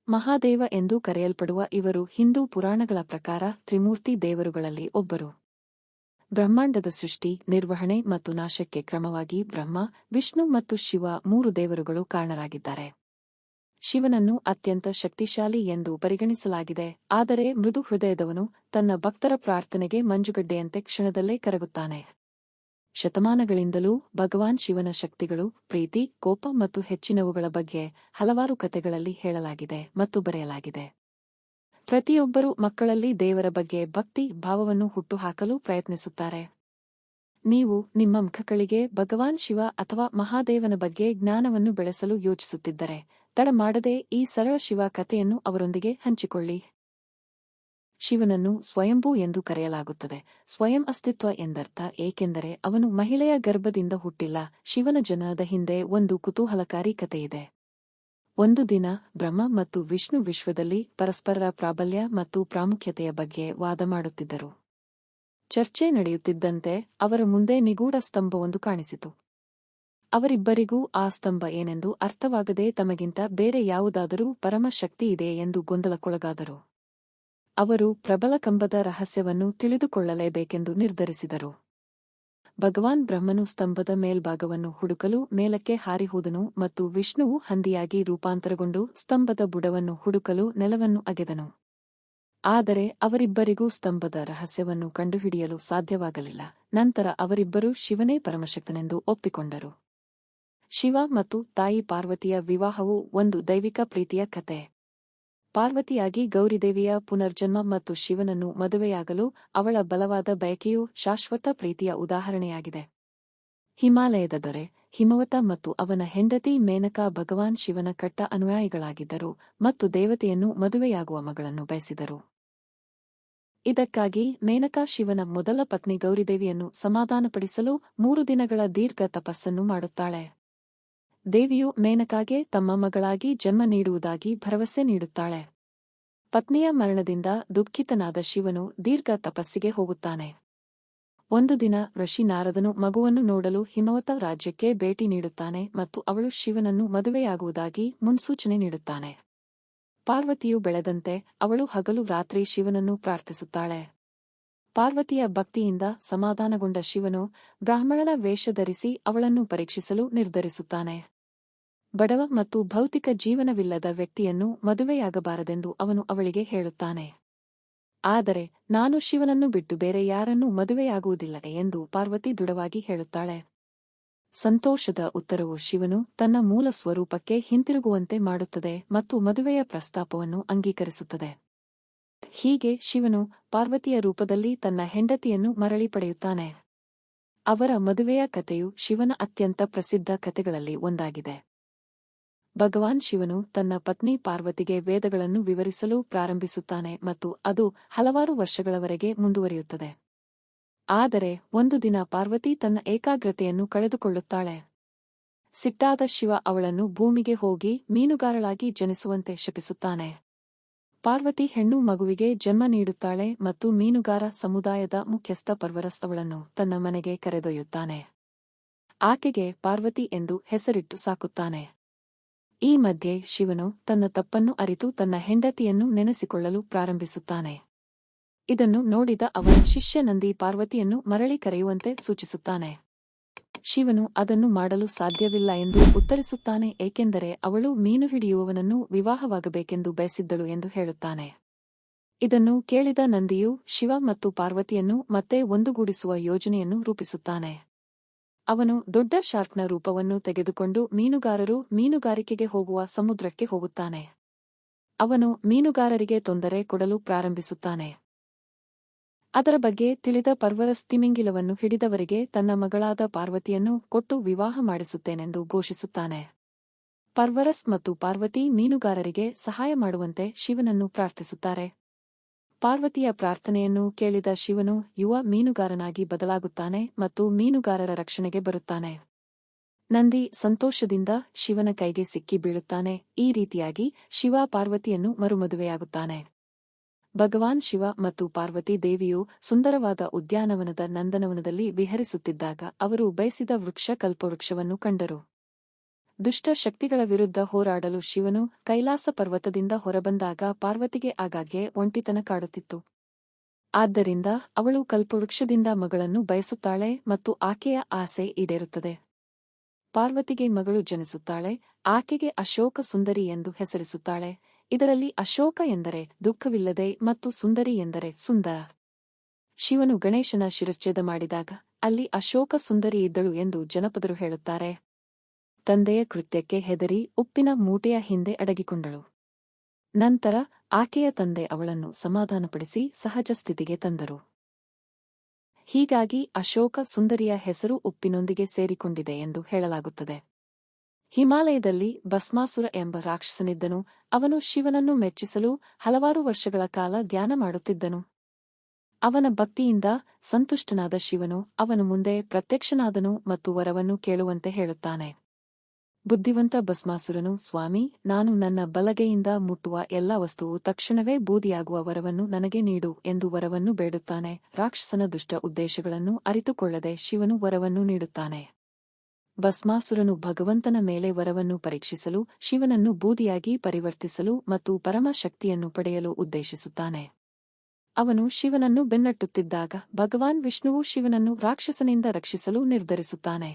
ಮಹಾದೇವ ಎಂದು ಕರೆಯಲ್ಪಡುವ ಇವರು ಹಿಂದೂ ಪುರಾಣಗಳ ಪ್ರಕಾರ ತ್ರಿಮೂರ್ತಿ ದೇವರುಗಳಲ್ಲಿ ಒಬ್ಬರು. ಬ್ರಹ್ಮಾಂಡದ ಸೃಷ್ಟಿ, ನಿರ್ವಹಣೆ ಮತ್ತು ನಾಶಕ್ಕೆ ಕ್ರಮವಾಗಿ ಬ್ರಹ್ಮ, ವಿಷ್ಣು ಮತ್ತು ಶಿವ ಮೂರು ದೇವರುಗಳು ಕಾರಣರಾಗಿದ್ದಾರೆ. ಶಿವನನ್ನು ಅತ್ಯಂತ ಶಕ್ತಿಶಾಲಿ ಎಂದು ಪರಿಗಣಿಸಲಾಗಿದೆ, ಆದರೆ ಮೃದು ಹೃದಯದವನು ತನ್ನ ಭಕ್ತರ ಪ್ರಾರ್ಥನೆಗೆ ಮಂಜುಗಡ್ಡೆಯಂತೆ ಕ್ಷಣದಲ್ಲೇ ಕರಗುತ್ತಾನೆ. ಶತಮಾನಗಳಿಂದಲೂ ಭಗವಾನ್ ಶಿವನ ಶಕ್ತಿಗಳು, ಪ್ರೀತಿ, ಕೋಪ ಮತ್ತು ಹೆಚ್ಚಿನವುಗಳ ಬಗ್ಗೆ ಹಲವಾರು ಕಥೆಗಳಲ್ಲಿ ಹೇಳಲಾಗಿದೆ ಮತ್ತು ಬರೆಯಲಾಗಿದೆ. ಪ್ರತಿಯೊಬ್ಬರೂ ಮಕ್ಕಳಲ್ಲಿ ದೇವರ ಬಗ್ಗೆ ಭಕ್ತಿ ಭಾವವನ್ನು ಹುಟ್ಟುಹಾಕಲು ಪ್ರಯತ್ನಿಸುತ್ತಾರೆ. ನೀವು ನಿಮ್ಮ ಮಕ್ಕಳಿಗೆ ಭಗವಾನ್ ಶಿವ ಅಥವಾ ಮಹಾದೇವನ ಬಗ್ಗೆ ಜ್ಞಾನವನ್ನು ಬೆಳೆಸಲು ಯೋಚಿಸುತ್ತಿದ್ದರೆ, ತಡ ಮಾಡದೆ ಈ ಸರಳ ಶಿವ ಕಥೆಯನ್ನು ಅವರೊಂದಿಗೆ ಹಂಚಿಕೊಳ್ಳಿ. ಶಿವನನ್ನು ಸ್ವಯಂಭೂ ಎಂದು ಕರೆಯಲಾಗುತ್ತದೆ. ಸ್ವಯಂ ಅಸ್ತಿತ್ವ ಎಂದರ್ಥ, ಏಕೆಂದರೆ ಅವನು ಮಹಿಳೆಯ ಗರ್ಭದಿಂದ ಹುಟ್ಟಿಲ್ಲ. ಶಿವನ ಜನನದ ಹಿಂದೆ ಒಂದು ಕುತೂಹಲಕಾರಿ ಕಥೆಯಿದೆ. ಒಂದು ದಿನ ಬ್ರಹ್ಮ ಮತ್ತು ವಿಷ್ಣು ವಿಶ್ವದಲ್ಲಿ ಪರಸ್ಪರರ ಪ್ರಾಬಲ್ಯ ಮತ್ತು ಪ್ರಾಮುಖ್ಯತೆಯ ಬಗ್ಗೆ ವಾದ ಮಾಡುತ್ತಿದ್ದರು. ಚರ್ಚೆ ನಡೆಯುತ್ತಿದ್ದಂತೆ ಅವರ ಮುಂದೆ ನಿಗೂಢ ಸ್ತಂಭವೊಂದು ಕಾಣಿಸಿತು. ಅವರಿಬ್ಬರಿಗೂ ಆ ಸ್ತಂಭ ಏನೆಂದು ಅರ್ಥವಾಗದೆ ತಮಗಿಂತ ಬೇರೆ ಯಾವುದಾದರೂ ಪರಮ ಶಕ್ತಿ ಇದೆ ಎಂದು ಗೊಂದಲಕ್ಕೊಳಗಾದರು. ಅವರು ಪ್ರಬಲ ಕಂಬದ ರಹಸ್ಯವನ್ನು ತಿಳಿದುಕೊಳ್ಳಲೇಬೇಕೆಂದು ನಿರ್ಧರಿಸಿದರು. ಭಗವಾನ್ ಬ್ರಹ್ಮನು ಸ್ತಂಭದ ಮೇಲ್ಭಾಗವನ್ನು ಹುಡುಕಲು ಮೇಲಕ್ಕೆ ಹಾರಿಹೋದನು ಮತ್ತು ವಿಷ್ಣುವು ಹಂದಿಯಾಗಿ ರೂಪಾಂತರಗೊಂಡು ಸ್ತಂಭದ ಬುಡವನ್ನು ಹುಡುಕಲು ನೆಲವನ್ನು ಅಗೆದನು. ಆದರೆ ಅವರಿಬ್ಬರಿಗೂ ಸ್ತಂಭದ ರಹಸ್ಯವನ್ನು ಕಂಡುಹಿಡಿಯಲು ಸಾಧ್ಯವಾಗಲಿಲ್ಲ. ನಂತರ ಅವರಿಬ್ಬರೂ ಶಿವನೇ ಪರಮಶಕ್ತನೆಂದು ಒಪ್ಪಿಕೊಂಡರು. ಶಿವ ಮತ್ತು ತಾಯಿ ಪಾರ್ವತಿಯ ವಿವಾಹವು ಒಂದು ದೈವಿಕ ಪ್ರೀತಿಯ ಕಥೆ. ಪಾರ್ವತಿಯಾಗಿ ಗೌರಿದೇವಿಯ ಪುನರ್ಜನ್ಮ ಮತ್ತು ಶಿವನನ್ನು ಮದುವೆಯಾಗಲು ಅವಳ ಬಲವಾದ ಬಯಕೆಯು ಶಾಶ್ವತ ಪ್ರೀತಿಯ ಉದಾಹರಣೆಯಾಗಿದೆ. ಹಿಮಾಲಯದ ದೊರೆ ಹಿಮವತ ಮತ್ತು ಅವನ ಹೆಂಡತಿ ಮೇನಕಾ ಭಗವಾನ್ ಶಿವನ ಕಟ್ಟ ಅನುಯಾಯಿಗಳಾಗಿದ್ದರು ಮತ್ತು ದೇವತೆಯನ್ನು ಮದುವೆಯಾಗುವ ಮಗಳನ್ನು ಬಯಸಿದರು. ಇದಕ್ಕಾಗಿ ಮೇನಕಾ ಶಿವನ ಮೊದಲ ಪತ್ನಿ ಗೌರಿದೇವಿಯನ್ನು ಸಮಾಧಾನಪಡಿಸಲು 3 ದಿನಗಳ ದೀರ್ಘ ತಪಸ್ಸನ್ನು ಮಾಡುತ್ತಾಳೆ. ದೇವಿಯು ಮೇನಕಾಗೆ ತಮ್ಮ ಮಗಳಾಗಿ ಜನ್ಮ ನೀಡುವುದಾಗಿ ಭರವಸೆ ನೀಡುತ್ತಾಳೆ. ಪತ್ನಿಯ ಮರಣದಿಂದ ದುಃಖಿತನಾದ ಶಿವನು ದೀರ್ಘ ತಪಸ್ಸಿಗೆ ಹೋಗುತ್ತಾನೆ. ಒಂದು ದಿನ ಋಷಿ ನಾರದನು ಮಗುವನ್ನು ನೋಡಲು ಹಿಮವತ ರಾಜ್ಯಕ್ಕೆ ಭೇಟಿ ನೀಡುತ್ತಾನೆ ಮತ್ತು ಅವಳು ಶಿವನನ್ನು ಮದುವೆಯಾಗುವುದಾಗಿ ಮುನ್ಸೂಚನೆ ನೀಡುತ್ತಾನೆ. ಪಾರ್ವತಿಯು ಬೆಳೆದಂತೆ ಅವಳು ಹಗಲು ರಾತ್ರಿ ಶಿವನನ್ನು ಪ್ರಾರ್ಥಿಸುತ್ತಾಳೆ. ಪಾರ್ವತಿಯ ಭಕ್ತಿಯಿಂದ ಸಮಾಧಾನಗೊಂಡ ಶಿವನು ಬ್ರಾಹ್ಮಣನ ವೇಷ ಧರಿಸಿ ಅವಳನ್ನು ಪರೀಕ್ಷಿಸಲು ನಿರ್ಧರಿಸುತ್ತಾನೆ. ಬಡವ ಮತ್ತು ಭೌತಿಕ ಜೀವನವಿಲ್ಲದ ವ್ಯಕ್ತಿಯನ್ನು ಮದುವೆಯಾಗಬಾರದೆಂದು ಅವನು ಅವಳಿಗೆ ಹೇಳುತ್ತಾನೆ. ಆದರೆ ನಾನು ಶಿವನನ್ನು ಬಿಟ್ಟು ಬೇರೆ ಯಾರನ್ನೂ ಮದುವೆಯಾಗುವುದಿಲ್ಲ ಎಂದು ಪಾರ್ವತಿ ದೃಢವಾಗಿ ಹೇಳುತ್ತಾಳೆ. ಸಂತೋಷದ ಉತ್ತರವು ಶಿವನು ತನ್ನ ಮೂಲ ಸ್ವರೂಪಕ್ಕೆ ಹಿಂತಿರುಗುವಂತೆ ಮಾಡುತ್ತದೆ ಮತ್ತು ಮದುವೆಯ ಪ್ರಸ್ತಾಪವನ್ನು ಅಂಗೀಕರಿಸುತ್ತದೆ. ಹೀಗೆ ಶಿವನು ಪಾರ್ವತಿಯ ರೂಪದಲ್ಲಿ ತನ್ನ ಹೆಂಡತಿಯನ್ನು ಮರಳಿ ಪಡೆಯುತ್ತಾನೆ. ಅವರ ಮದುವೆಯ ಕಥೆಯು ಶಿವನ ಅತ್ಯಂತ ಪ್ರಸಿದ್ಧ ಕಥೆಗಳಲ್ಲಿ ಒಂದಾಗಿದೆ. ಭಗವಾನ್ ಶಿವನು ತನ್ನ ಪತ್ನಿ ಪಾರ್ವತಿಗೆ ವೇದಗಳನ್ನು ವಿವರಿಸಲು ಪ್ರಾರಂಭಿಸುತ್ತಾನೆ ಮತ್ತು ಅದು ಹಲವಾರು ವರ್ಷಗಳವರೆಗೆ ಮುಂದುವರಿಯುತ್ತದೆ. ಆದರೆ ಒಂದು ದಿನ ಪಾರ್ವತಿ ತನ್ನ ಏಕಾಗ್ರತೆಯನ್ನು ಕಳೆದುಕೊಳ್ಳುತ್ತಾಳೆ. ಸಿಟ್ಟಾದ ಶಿವ ಅವಳನ್ನು ಭೂಮಿಗೆ ಹೋಗಿ ಮೀನುಗಾರಳಾಗಿ ಜನಿಸುವಂತೆ ಶಪಿಸುತ್ತಾನೆ. ಪಾರ್ವತಿ ಹೆಣ್ಣು ಮಗುವಿಗೆ ಜನ್ಮ ನೀಡುತ್ತಾಳೆ ಮತ್ತು ಮೀನುಗಾರ ಸಮುದಾಯದ ಮುಖ್ಯಸ್ಥ ಪರ್ವರಸ್ ಅವಳನ್ನು ತನ್ನ ಮನೆಗೆ ಕರೆದೊಯ್ಯುತ್ತಾನೆ. ಆಕೆಗೆ ಪಾರ್ವತಿ ಎಂದು ಹೆಸರಿಟ್ಟು ಸಾಕುತ್ತಾನೆ. ಈ ಮಧ್ಯೆ ಶಿವನು ತನ್ನ ತಪ್ಪನ್ನು ಅರಿತು ತನ್ನ ಹೆಂಡತಿಯನ್ನು ನೆನೆಸಿಕೊಳ್ಳಲು ಪ್ರಾರಂಭಿಸುತ್ತಾನೆ. ಇದನ್ನು ನೋಡಿದ ಅವನ ಶಿಷ್ಯ ನಂದಿ ಪಾರ್ವತಿಯನ್ನು ಮರಳಿ ಕರೆಯುವಂತೆ ಸೂಚಿಸುತ್ತಾನೆ. ಶಿವನು ಅದನ್ನು ಮಾಡಲು ಸಾಧ್ಯವಿಲ್ಲ ಎಂದು ಉತ್ತರಿಸುತ್ತಾನೆ, ಏಕೆಂದರೆ ಅವಳು ಮೀನು ಹಿಡಿಯುವವನನ್ನು ವಿವಾಹವಾಗಬೇಕೆಂದು ಬಯಸಿದ್ದಳು ಎಂದು ಹೇಳುತ್ತಾನೆ. ಇದನ್ನು ಕೇಳಿದ ನಂದಿಯು ಶಿವ ಮತ್ತು ಪಾರ್ವತಿಯನ್ನು ಮತ್ತೆ ಒಂದುಗೂಡಿಸುವ ಯೋಜನೆಯನ್ನು ರೂಪಿಸುತ್ತಾನೆ. ಅವನು ದೊಡ್ಡ ಶಾರ್ಕ್ನ ರೂಪವನ್ನು ತೆಗೆದುಕೊಂಡು ಮೀನುಗಾರರು ಮೀನುಗಾರಿಕೆಗೆ ಹೋಗುವ ಸಮುದ್ರಕ್ಕೆ ಹೋಗುತ್ತಾನೆ. ಅವನು ಮೀನುಗಾರರಿಗೆ ತೊಂದರೆ ಕೊಡಲು ಪ್ರಾರಂಭಿಸುತ್ತಾನೆ. ಅದರ ಬಗ್ಗೆ ತಿಳಿದ ಪರ್ವರಸ್ ತಿಮಿಂಗಿಲವನ್ನು ಹಿಡಿದವರಿಗೆ ತನ್ನ ಮಗಳಾದ ಪಾರ್ವತಿಯನ್ನು ಕೊಟ್ಟು ವಿವಾಹ ಮಾಡಿಸುತ್ತೇನೆಂದು ಘೋಷಿಸುತ್ತಾನೆ. ಪರ್ವರಸ್ ಮತ್ತು ಪಾರ್ವತಿ ಮೀನುಗಾರರಿಗೆ ಸಹಾಯ ಮಾಡುವಂತೆ ಶಿವನನ್ನು ಪ್ರಾರ್ಥಿಸುತ್ತಾರೆ. ಪಾರ್ವತಿಯ ಪ್ರಾರ್ಥನೆಯನ್ನು ಕೇಳಿದ ಶಿವನು ಯುವ ಮೀನುಗಾರನಾಗಿ ಬದಲಾಗುತ್ತಾನೆ ಮತ್ತು ಮೀನುಗಾರರ ರಕ್ಷಣೆಗೆ ಬರುತ್ತಾನೆ. ನಂದಿ ಸಂತೋಷದಿಂದ ಶಿವನ ಕೈಗೆ ಸಿಕ್ಕಿ ಬೀಳುತ್ತಾನೆ. ಈ ರೀತಿಯಾಗಿ ಶಿವ ಪಾರ್ವತಿಯನ್ನು ಮರುಮದುವೆಯಾಗುತ್ತಾನೆ. ಭಗವಾನ್ ಶಿವ ಮತ್ತು ಪಾರ್ವತಿ ದೇವಿಯು ಸುಂದರವಾದ ಉದ್ಯಾನವನದ ನಂದನವನದಲ್ಲಿ ವಿಹರಿಸುತ್ತಿದ್ದಾಗ ಅವರು ಬಯಸಿದ ವೃಕ್ಷ ಕಲ್ಪವೃಕ್ಷವನ್ನು ಕಂಡರು. ದುಷ್ಟ ಶಕ್ತಿಗಳ ವಿರುದ್ಧ ಹೋರಾಡಲು ಶಿವನು ಕೈಲಾಸ ಪರ್ವತದಿಂದ ಹೊರಬಂದಾಗ ಪಾರ್ವತಿಗೆ ಆಗಾಗ್ಗೆ ಒಂಟಿತನ ಕಾಡುತ್ತಿತ್ತು. ಆದ್ದರಿಂದ ಅವಳು ಕಲ್ಪವೃಕ್ಷದಿಂದ ಮಗಳನ್ನು ಬಯಸುತ್ತಾಳೆ ಮತ್ತು ಆಕೆಯ ಆಸೆ ಈಡೇರುತ್ತದೆ. ಪಾರ್ವತಿಗೆ ಮಗಳು ಜನಿಸುತ್ತಾಳೆ. ಆಕೆಗೆ ಅಶೋಕ ಸುಂದರಿ ಎಂದು ಹೆಸರಿಸುತ್ತಾಳೆ. ಇದರಲ್ಲಿ ಅಶೋಕ ಎಂದರೆ ದುಃಖವಿಲ್ಲದೆ ಮತ್ತು ಸುಂದರಿ ಎಂದರೆ ಸುಂದರ. ಶಿವನು ಗಣೇಶನ ಶಿರಚ್ಛೇದ ಮಾಡಿದಾಗ ಅಲ್ಲಿ ಅಶೋಕ ಸುಂದರಿ ಇದ್ದಳು ಎಂದು ಜನಪದರು ಹೇಳುತ್ತಾರೆ. ತಂದೆಯ ಕೃತ್ಯಕ್ಕೆ ಹೆದರಿ ಉಪ್ಪಿನ ಮೂಟೆಯ ಹಿಂದೆ ಅಡಗಿಕೊಂಡಳು. ನಂತರ ಆಕೆಯ ತಂದೆ ಅವಳನ್ನು ಸಮಾಧಾನಪಡಿಸಿ ಸಹಜ ಸ್ಥಿತಿಗೆ ತಂದರು. ಹೀಗಾಗಿ ಅಶೋಕ ಸುಂದರಿಯ ಹೆಸರು ಉಪ್ಪಿನೊಂದಿಗೆ ಸೇರಿಕೊಂಡಿದೆ ಎಂದು ಹೇಳಲಾಗುತ್ತದೆ. ಹಿಮಾಲಯದಲ್ಲಿ ಭಸ್ಮಾಸುರ ಎಂಬ ರಾಕ್ಷಸನಿದ್ದನು. ಅವನು ಶಿವನನ್ನು ಮೆಚ್ಚಿಸಲು ಹಲವಾರು ವರ್ಷಗಳ ಕಾಲ ಧ್ಯಾನ ಮಾಡುತ್ತಿದ್ದನು. ಅವನ ಭಕ್ತಿಯಿಂದ ಸಂತುಷ್ಟನಾದ ಶಿವನು ಅವನ ಮುಂದೆ ಪ್ರತ್ಯಕ್ಷನಾದನು ಮತ್ತು ವರವನ್ನು ಕೇಳುವಂತೆ ಹೇಳುತ್ತಾನೆ. ಬುದ್ಧಿವಂತ ಭಸ್ಮಾಸುರನು, ಸ್ವಾಮಿ, ನಾನು ನನ್ನ ಬಲಗೈಯಿಂದ ಮುಟ್ಟುವ ಎಲ್ಲ ವಸ್ತುವು ತಕ್ಷಣವೇ ಬೂದಿಯಾಗುವ ವರವನ್ನು ನನಗೆ ನೀಡು ಎಂದು ವರವನ್ನು ಬೇಡುತ್ತಾನೆ. ರಾಕ್ಷಸನ ದುಷ್ಟ ಉದ್ದೇಶಗಳನ್ನು ಅರಿತುಕೊಳ್ಳದೆ ಶಿವನು ವರವನ್ನು ನೀಡುತ್ತಾನೆ. ಭಸ್ಮಾಸುರನು ಭಗವಂತನ ಮೇಲೆ ವರವನ್ನು ಪರೀಕ್ಷಿಸಲು, ಶಿವನನ್ನು ಬೂದಿಯಾಗಿ ಪರಿವರ್ತಿಸಲು ಮತ್ತು ಪರಮ ಶಕ್ತಿಯನ್ನು ಪಡೆಯಲು ಉದ್ದೇಶಿಸುತ್ತಾನೆ. ಅವನು ಶಿವನನ್ನು ಬೆನ್ನಟ್ಟುತ್ತಿದ್ದಾಗ ಭಗವಾನ್ ವಿಷ್ಣುವು ಶಿವನನ್ನು ರಾಕ್ಷಸನಿಂದ ರಕ್ಷಿಸಲು ನಿರ್ಧರಿಸುತ್ತಾನೆ.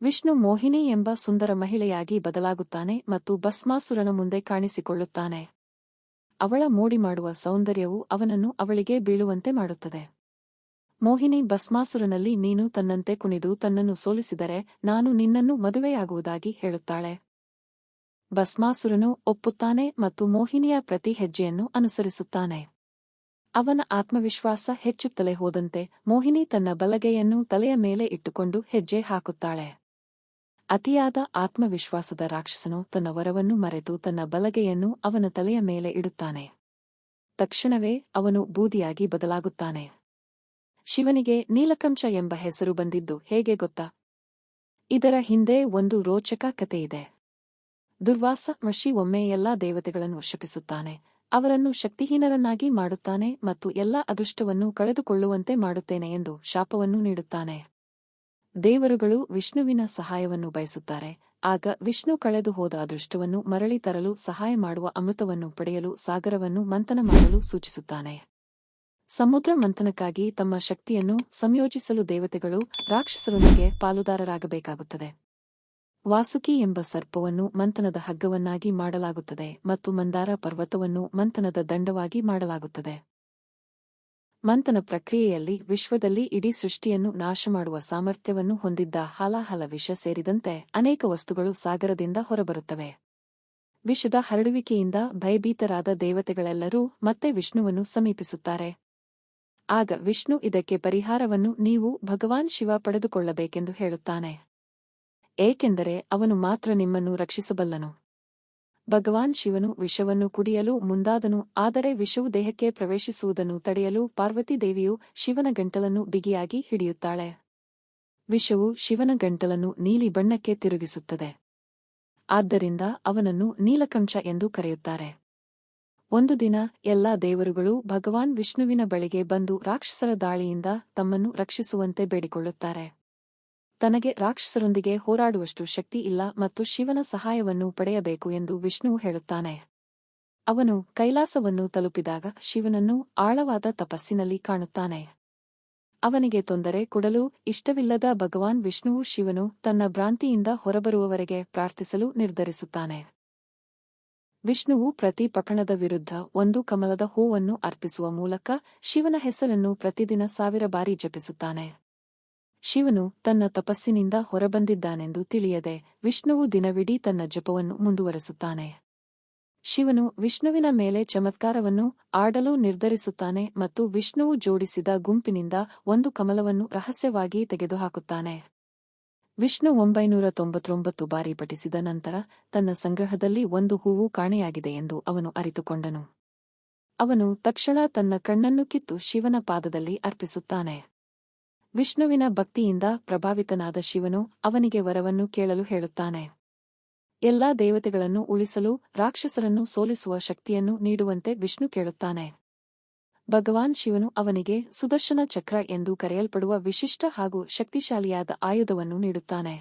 ವಿಷ್ಣು ಮೋಹಿನಿ ಎಂಬ ಸುಂದರ ಮಹಿಳೆಯಾಗಿ ಬದಲಾಗುತ್ತಾನೆ ಮತ್ತು ಭಸ್ಮಾಸುರನ ಮುಂದೆ ಕಾಣಿಸಿಕೊಳ್ಳುತ್ತಾನೆ. ಅವಳ ಮೋಡಿ ಮಾಡುವ ಸೌಂದರ್ಯವು ಅವನನ್ನು ಅವಳಿಗೆ ಬೀಳುವಂತೆ ಮಾಡುತ್ತದೆ. ಮೋಹಿನಿ ಭಸ್ಮಾಸುರನಲ್ಲಿ ನೀನು ತನ್ನಂತೆ ಕುಣಿದು ತನ್ನನ್ನು ಸೋಲಿಸಿದರೆ ನಾನು ನಿನ್ನನ್ನು ಮದುವೆಯಾಗುವುದಾಗಿ ಹೇಳುತ್ತಾಳೆ. ಭಸ್ಮಾಸುರನು ಒಪ್ಪುತ್ತಾನೆ ಮತ್ತು ಮೋಹಿನಿಯ ಪ್ರತಿ ಹೆಜ್ಜೆಯನ್ನು ಅನುಸರಿಸುತ್ತಾನೆ. ಅವನ ಆತ್ಮವಿಶ್ವಾಸ ಹೆಚ್ಚುತ್ತಲೇ ಹೋದಂತೆ ಮೋಹಿನಿ ತನ್ನ ಬಲಗೈಯನ್ನು ತಲೆಯ ಮೇಲೆ ಇಟ್ಟುಕೊಂಡು ಹೆಜ್ಜೆ ಹಾಕುತ್ತಾಳೆ. ಅತಿಯಾದ ಆತ್ಮವಿಶ್ವಾಸದ ರಾಕ್ಷಸನು ತನ್ನ ವರವನ್ನು ಮರೆತು ತನ್ನ ಬಲಗೈಯನ್ನು ಅವನ ತಲೆಯ ಮೇಲೆ ಇಡುತ್ತಾನೆ. ತಕ್ಷಣವೇ ಅವನು ಬೂದಿಯಾಗಿ ಬದಲಾಗುತ್ತಾನೆ. ಶಿವನಿಗೆ ನೀಲಕಂಠ ಎಂಬ ಹೆಸರು ಬಂದಿದ್ದು ಹೇಗೆ ಗೊತ್ತಾ? ಇದರ ಹಿಂದೆ ಒಂದು ರೋಚಕ ಕಥೆಯಿದೆ. ದುರ್ವಾಸ ಋಷಿ ಒಮ್ಮೆ ಎಲ್ಲಾ ದೇವತೆಗಳನ್ನು ಶಪಿಸುತ್ತಾನೆ. ಅವರನ್ನು ಶಕ್ತಿಹೀನರನ್ನಾಗಿ ಮಾಡುತ್ತಾನೆ ಮತ್ತು ಎಲ್ಲ ಅದೃಷ್ಟವನ್ನು ಕಳೆದುಕೊಳ್ಳುವಂತೆ ಮಾಡುತ್ತೇನೆ ಎಂದು ಶಾಪವನ್ನು ನೀಡುತ್ತಾನೆ. ದೇವರುಗಳು ವಿಷ್ಣುವಿನ ಸಹಾಯವನ್ನು ಬಯಸುತ್ತಾರೆ. ಆಗ ವಿಷ್ಣು ಕಳೆದು ಹೋದ ಅದೃಷ್ಟವನ್ನು ಮರಳಿ ತರಲು ಸಹಾಯ ಮಾಡುವ ಅಮೃತವನ್ನು ಪಡೆಯಲು ಸಾಗರವನ್ನು ಮಂಥನ ಮಾಡಲು ಸೂಚಿಸುತ್ತಾನೆ. ಸಮುದ್ರ ಮಂಥನಕ್ಕಾಗಿ ತಮ್ಮ ಶಕ್ತಿಯನ್ನು ಸಂಯೋಜಿಸಲು ದೇವತೆಗಳು ರಾಕ್ಷಸರೊಂದಿಗೆ ಪಾಲುದಾರರಾಗಬೇಕಾಗುತ್ತದೆ. ವಾಸುಕಿ ಎಂಬ ಸರ್ಪವನ್ನು ಮಂಥನದ ಹಗ್ಗವನ್ನಾಗಿ ಮಾಡಲಾಗುತ್ತದೆ ಮತ್ತು ಮಂದಾರ ಪರ್ವತವನ್ನು ಮಂಥನದ ದಂಡವಾಗಿ ಮಾಡಲಾಗುತ್ತದೆ. ಮಂಥನ ಪ್ರಕ್ರಿಯೆಯಲ್ಲಿ ವಿಶ್ವದಲ್ಲಿ ಇಡೀ ಸೃಷ್ಟಿಯನ್ನು ನಾಶಮಾಡುವ ಸಾಮರ್ಥ್ಯವನ್ನು ಹೊಂದಿದ್ದ ಹಾಲಾಹಲ ವಿಷ ಸೇರಿದಂತೆ ಅನೇಕ ವಸ್ತುಗಳು ಸಾಗರದಿಂದ ಹೊರಬರುತ್ತವೆ. ವಿಷದ ಹರಡುವಿಕೆಯಿಂದ ಭಯಭೀತರಾದ ದೇವತೆಗಳೆಲ್ಲರೂ ಮತ್ತೆ ವಿಷ್ಣುವನ್ನು ಸಮೀಪಿಸುತ್ತಾರೆ. ಆಗ ವಿಷ್ಣು ಇದಕ್ಕೆ ಪರಿಹಾರವನ್ನು ನೀವು ಭಗವಾನ್ ಶಿವ ಪಡೆದುಕೊಳ್ಳಬೇಕೆಂದು ಹೇಳುತ್ತಾನೆ. ಏಕೆಂದರೆ ಅವನು ಮಾತ್ರ ನಿಮ್ಮನ್ನು ರಕ್ಷಿಸಬಲ್ಲನು. ಭಗವಾನ್ ಶಿವನು ವಿಷವನ್ನು ಕುಡಿಯಲು ಮುಂದಾದನು. ಆದರೆ ವಿಷವು ದೇಹಕ್ಕೆ ಪ್ರವೇಶಿಸುವುದನ್ನು ತಡೆಯಲು ಪಾರ್ವತಿ ದೇವಿಯು ಶಿವನ ಗಂಟಲನ್ನು ಬಿಗಿಯಾಗಿ ಹಿಡಿಯುತ್ತಾಳೆ. ವಿಷವು ಶಿವನ ಗಂಟಲನ್ನು ನೀಲಿ ಬಣ್ಣಕ್ಕೆ ತಿರುಗಿಸುತ್ತದೆ. ಆದ್ದರಿಂದ ಅವನನ್ನು ನೀಲಕಂಠ ಎಂದು ಕರೆಯುತ್ತಾರೆ. ಒಂದು ದಿನ ಎಲ್ಲಾ ದೇವರುಗಳು ಭಗವಾನ್ ವಿಷ್ಣುವಿನ ಬಳಿಗೆ ಬಂದು ರಾಕ್ಷಸರ ದಾಳಿಯಿಂದ ತಮ್ಮನ್ನು ರಕ್ಷಿಸುವಂತೆ ಬೇಡಿಕೊಳ್ಳುತ್ತಾರೆ. ತನಗೆ ರಾಕ್ಷಸರೊಂದಿಗೆ ಹೋರಾಡುವಷ್ಟು ಶಕ್ತಿ ಇಲ್ಲ ಮತ್ತು ಶಿವನ ಸಹಾಯವನ್ನು ಪಡೆಯಬೇಕು ಎಂದು ವಿಷ್ಣುವು ಹೇಳುತ್ತಾನೆ. ಅವನು ಕೈಲಾಸವನ್ನು ತಲುಪಿದಾಗ ಶಿವನನ್ನು ಆಳವಾದ ತಪಸ್ಸಿನಲ್ಲಿ ಕಾಣುತ್ತಾನೆ. ಅವನಿಗೆ ತೊಂದರೆ ಕೊಡಲು ಇಷ್ಟವಿಲ್ಲದ ಭಗವಾನ್ ವಿಷ್ಣುವು ಶಿವನು ತನ್ನ ಭ್ರಾಂತಿಯಿಂದ ಹೊರಬರುವವರೆಗೆ ಪ್ರಾರ್ಥಿಸಲು ನಿರ್ಧರಿಸುತ್ತಾನೆ. ವಿಷ್ಣುವು ಪ್ರತಿ ಪಠಣದ ವಿರುದ್ಧ ಒಂದು ಕಮಲದ ಹೂವನ್ನು ಅರ್ಪಿಸುವ ಮೂಲಕ ಶಿವನ ಹೆಸರನ್ನು ಪ್ರತಿದಿನ 1000 ಬಾರಿ ಜಪಿಸುತ್ತಾನೆ. ಶಿವನು ತನ್ನ ತಪಸ್ಸಿನಿಂದ ಹೊರಬಂದಿದ್ದಾನೆಂದು ತಿಳಿಯದೆ ವಿಷ್ಣುವು ದಿನವಿಡೀ ತನ್ನ ಜಪವನ್ನು ಮುಂದುವರೆಸುತ್ತಾನೆ. ಶಿವನು ವಿಷ್ಣುವಿನ ಮೇಲೆ ಚಮತ್ಕಾರವನ್ನು ಆಡಲು ನಿರ್ಧರಿಸುತ್ತಾನೆ ಮತ್ತು ವಿಷ್ಣುವು ಜೋಡಿಸಿದ ಗುಂಪಿನಿಂದ ಒಂದು ಕಮಲವನ್ನು ರಹಸ್ಯವಾಗಿ ತೆಗೆದುಹಾಕುತ್ತಾನೆ. ವಿಷ್ಣು 999 ಬಾರಿ ಪಠಿಸಿದ ನಂತರ ತನ್ನ ಸಂಗ್ರಹದಲ್ಲಿ ಒಂದು ಹೂವು ಕಾಣೆಯಾಗಿದೆ ಎಂದು ಅವನು ಅರಿತುಕೊಂಡನು. ಅವನು ತಕ್ಷಣ ತನ್ನ ಕಣ್ಣನ್ನು ಕಿತ್ತು ಶಿವನ ಪಾದದಲ್ಲಿ ಅರ್ಪಿಸುತ್ತಾನೆ. ವಿಷ್ಣುವಿನ ಭಕ್ತಿಯಿಂದ ಪ್ರಭಾವಿತನಾದ ಶಿವನು ಅವನಿಗೆ ವರವನ್ನು ಕೇಳಲು ಹೇಳುತ್ತಾನೆ. ಎಲ್ಲಾ ದೇವತೆಗಳನ್ನು ಉಳಿಸಲು ರಾಕ್ಷಸರನ್ನು ಸೋಲಿಸುವ ಶಕ್ತಿಯನ್ನು ನೀಡುವಂತೆ ವಿಷ್ಣು ಕೇಳುತ್ತಾನೆ. ಭಗವಾನ್ ಶಿವನು ಅವನಿಗೆ ಸುದರ್ಶನ ಚಕ್ರ ಎಂದು ಕರೆಯಲ್ಪಡುವ ವಿಶಿಷ್ಟ ಹಾಗೂ ಶಕ್ತಿಶಾಲಿಯಾದ ಆಯುಧವನ್ನು ನೀಡುತ್ತಾನೆ.